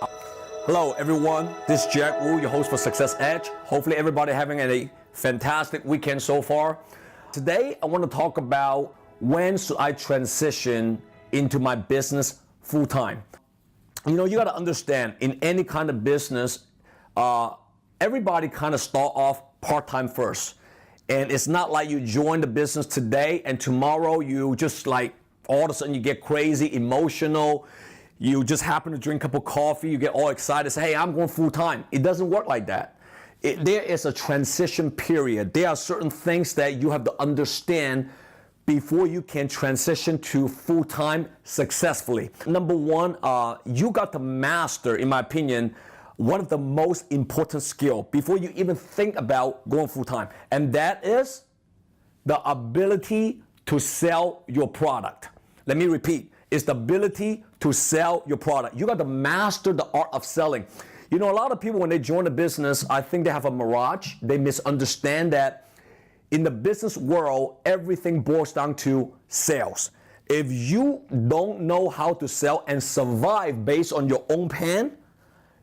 Hello everyone, this is Jack Wu, your host for Success Edge. Hopefully everybody having a fantastic weekend so far. Today I want to talk about when should I transition into my business full-time. You know, you got to understand, in any kind of business, everybody kind of start off part-time first. And it's not like you join the business today and tomorrow you just like all of a sudden you get crazy, emotional. You just happen to drink a cup of coffee, you get all excited, say, hey, I'm going full time. It doesn't work like that. There is a transition period. There are certain things that you have to understand before you can transition to full time successfully. Number one, you got to master, in my opinion, one of the most important skills before you even think about going full time. And that is the ability to sell your product. Let me repeat. It's the ability to sell your product. You got to master the art of selling. You know, a lot of people, when they join a business, I think they have a mirage. They misunderstand that in the business world, everything boils down to sales. If you don't know how to sell and survive based on your own pen,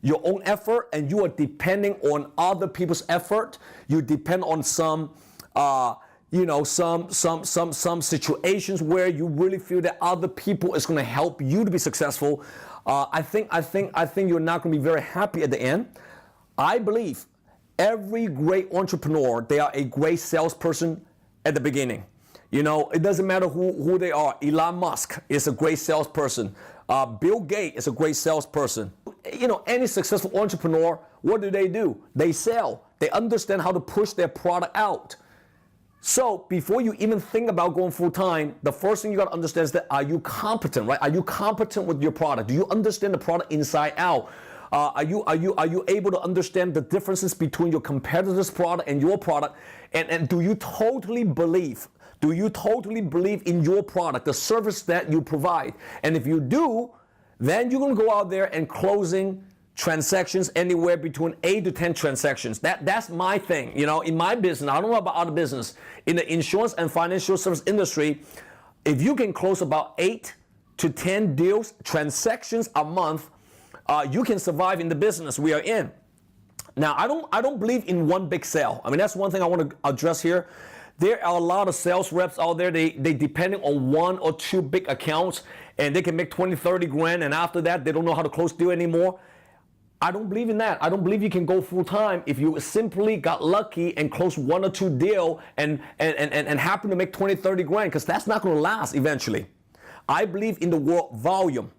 your own effort, and you are depending on other people's effort, you depend on some situations where you really feel that other people is going to help you to be successful. I think you're not going to be very happy at the end. I believe every great entrepreneur, they are a great salesperson at the beginning. You know, it doesn't matter who they are. Elon Musk is a great salesperson. Bill Gates is a great salesperson. You know, any successful entrepreneur, what do? They sell. They understand how to push their product out. So before you even think about going full time, the first thing you got to understand is that, are you competent, right? Are you competent with your product? Do you understand the product inside out? Are you able to understand the differences between your competitor's product and your product? And do you totally believe in your product, the service that you provide? And if you do, then you're going to go out there and closing transactions anywhere between 8 to 10 transactions. That's my thing. You know, in my business, I don't know about other business. In the insurance and financial service industry, if you can close about 8 to 10 deals, transactions a month, you can survive in the business we are in. Now, I don't believe in one big sale. I mean, that's one thing I want to address here. There are a lot of sales reps out there. They depending on 1 or 2 big accounts, and they can make 20, 30 grand, and after that, they don't know how to close deal anymore. I don't believe in that. I don't believe you can go full time if you simply got lucky and close 1 or 2 deal and happen to make 20, 30 grand, because that's not going to last eventually. I believe in the word volume,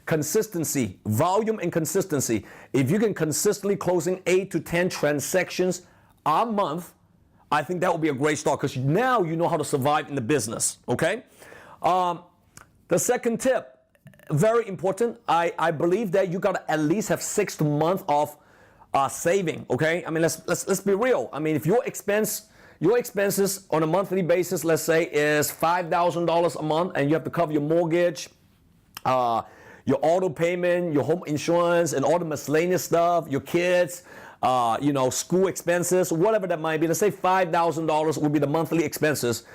consistency, volume and consistency. If you can consistently closing 8 to 10 transactions a month, I think that would be a great start, because now you know how to survive in the business, okay? The second tip, very important. I believe that you gotta at least have 6 months of saving. Okay, I mean let's be real. I mean, if your expenses on a monthly basis, let's say, is $5,000 a month, and you have to cover your mortgage, your auto payment, your home insurance, and all the miscellaneous stuff, your kids, school expenses, whatever that might be. Let's say $5,000 would be the monthly expenses.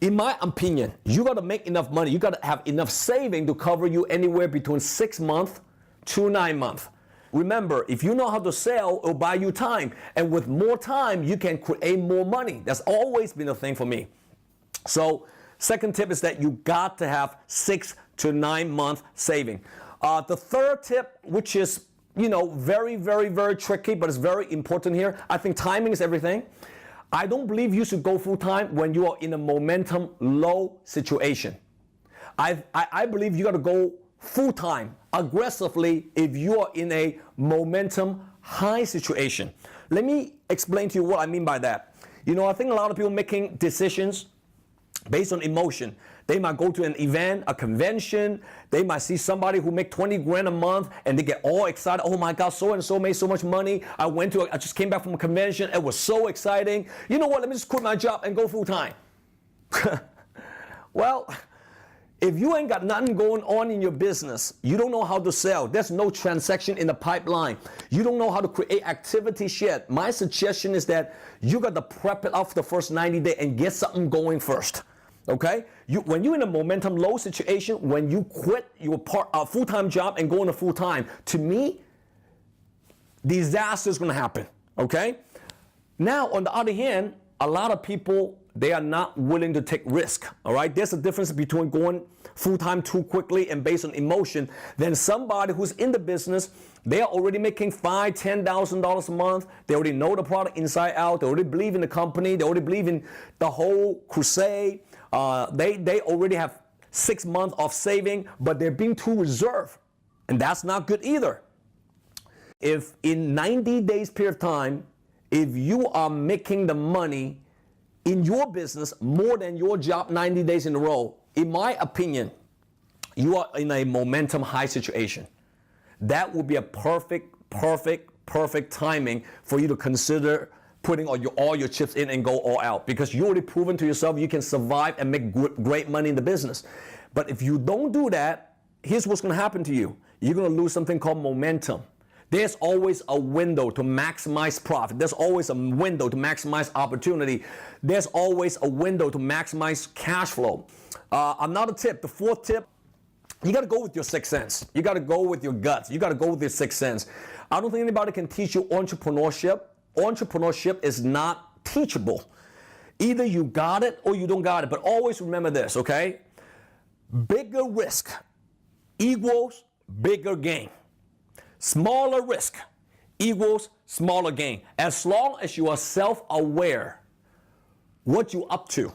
In my opinion, you got to make enough money. You got to have enough saving to cover you anywhere between 6 months to 9 months. Remember, if you know how to sell, it'll buy you time. And with more time, you can create more money. That's always been a thing for me. So, second tip is that you got to have 6 to 9 month saving. The third tip, which is, very, very, very tricky, but it's very important here. I think timing is everything. I don't believe you should go full time when you are in a momentum low situation. I believe you got to go full time aggressively if you are in a momentum high situation. Let me explain to you what I mean by that. I think a lot of people making decisions based on emotion. They might go to an event, a convention. They might see somebody who make 20 grand a month and they get all excited. Oh my God, so and so made so much money. I just came back from a convention. It was so exciting. You know what? Let me just quit my job and go full time. Well, if you ain't got nothing going on in your business, you don't know how to sell. There's no transaction in the pipeline. You don't know how to create activity yet. My suggestion is that you got to prep it up for the first 90 days and get something going first. Okay? When you're in a momentum low situation, when you quit your full-time job and go into full-time, to me, disaster is going to happen. Okay? Now, on the other hand, a lot of people, they are not willing to take risk. All right? There's a difference between going full-time too quickly and based on emotion than somebody who's in the business. They are already making $5,000, $10,000 a month. They already know the product inside out. They already believe in the company. They already believe in the whole crusade. They already have 6 months of saving, but they're being too reserved. And that's not good either. If in 90 days period of time, if you are making the money in your business more than your job 90 days in a row, in my opinion, you are in a momentum high situation. That would be a perfect timing for you to consider putting all your chips in and go all out, because you already proven to yourself you can survive and make great money in the business. But if you don't do that, here's what's going to happen to you. You're going to lose something called momentum. There's always a window to maximize profit. There's always a window to maximize opportunity. There's always a window to maximize cash flow. Another tip, the fourth tip, you got to go with your sixth sense. You got to go with your guts. You got to go with your sixth sense. I don't think anybody can teach you entrepreneurship. Entrepreneurship is not teachable. Either you got it or you don't got it. But always remember this, okay? Bigger risk equals bigger gain. Smaller risk equals smaller gain. As long as you are self-aware what you're up to,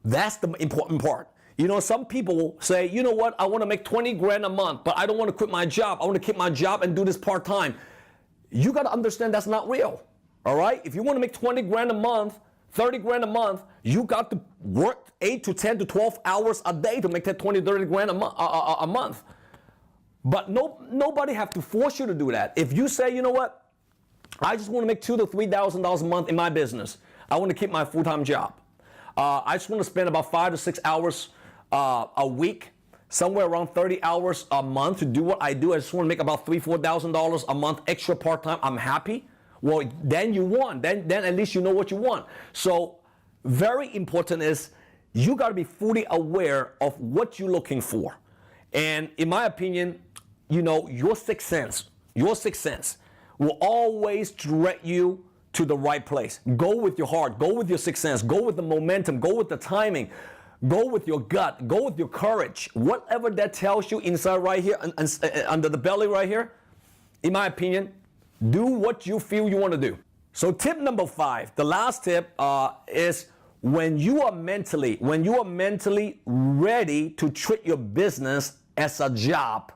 that's the important part. You know, some people say, you know what, I want to make 20 grand a month, but I don't want to quit my job. I want to keep my job and do this part-time. You got to understand that's not real, all right? If you want to make 20 grand a month, 30 grand a month, you got to work 8 to 10 to 12 hours a day to make that 20, 30 grand a month. But nobody have to force you to do that. If you say, you know what, I just want to make $2,000 to $3,000 a month in my business. I want to keep my full-time job. I just want to spend about 5 to 6 hours a week, somewhere around 30 hours a month to do what I do. I just want to make about $3,000, $4,000 a month extra part-time. I'm happy. Well, then you won. Then at least you know what you want. So very important is you got to be fully aware of what you're looking for. And in my opinion, you know, your sixth sense will always direct you to the right place. Go with your heart. Go with your sixth sense. Go with the momentum. Go with the timing. Go with your gut. Go with your courage. Whatever that tells you inside right here, under the belly right here, in my opinion, do what you feel you want to do. So tip number 5, the last tip is when you are mentally ready to treat your business as a job,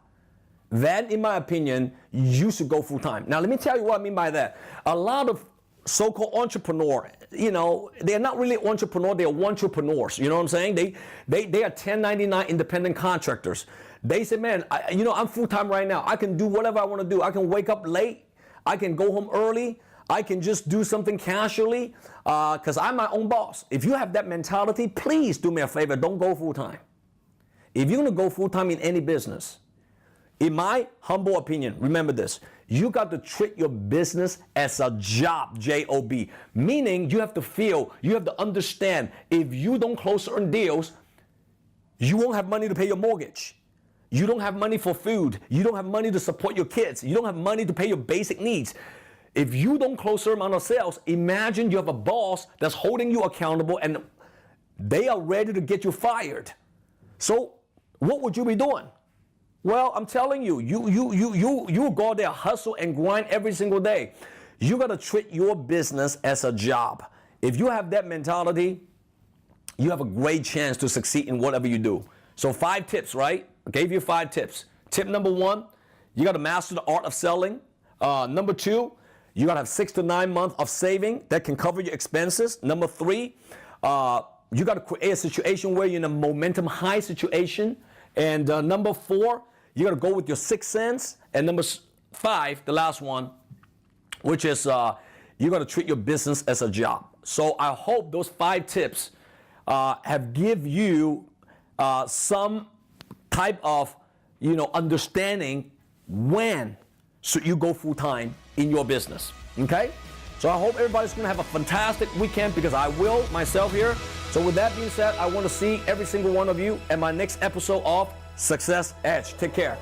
then in my opinion, you should go full time. Now let me tell you what I mean by that. A lot of so-called entrepreneur, you know, they're not really entrepreneur, they're entrepreneurs. You know what I'm saying? They are 1099 independent contractors. They say, man, I'm full-time right now. I can do whatever I want to do. I can wake up late. I can go home early. I can just do something casually because I'm my own boss. If you have that mentality, please do me a favor. Don't go full-time. If you're going to go full-time in any business, in my humble opinion, remember this, you got to treat your business as a job, J-O-B, meaning you have to feel, you have to understand, if you don't close certain deals, you won't have money to pay your mortgage. You don't have money for food. You don't have money to support your kids. You don't have money to pay your basic needs. If you don't close a certain amount of sales, imagine you have a boss that's holding you accountable and they are ready to get you fired. So what would you be doing? Well, I'm telling you, you go out there, hustle and grind every single day. You got to treat your business as a job. If you have that mentality, you have a great chance to succeed in whatever you do. So 5 tips, right? I gave you 5 tips. Tip number 1, you got to master the art of selling. Number 2, you got to have 6 to 9 months of saving that can cover your expenses. Number 3, you got to create a situation where you're in a momentum high situation. And number 4, you got to go with your sixth sense. And number 5, the last one, which is you got to treat your business as a job. So I hope those 5 tips have give you some type of understanding when should you go full time in your business. Okay? So I hope everybody's going to have a fantastic weekend, because I will myself here. So with that being said, I want to see every single one of you at my next episode of Success Edge. Take care.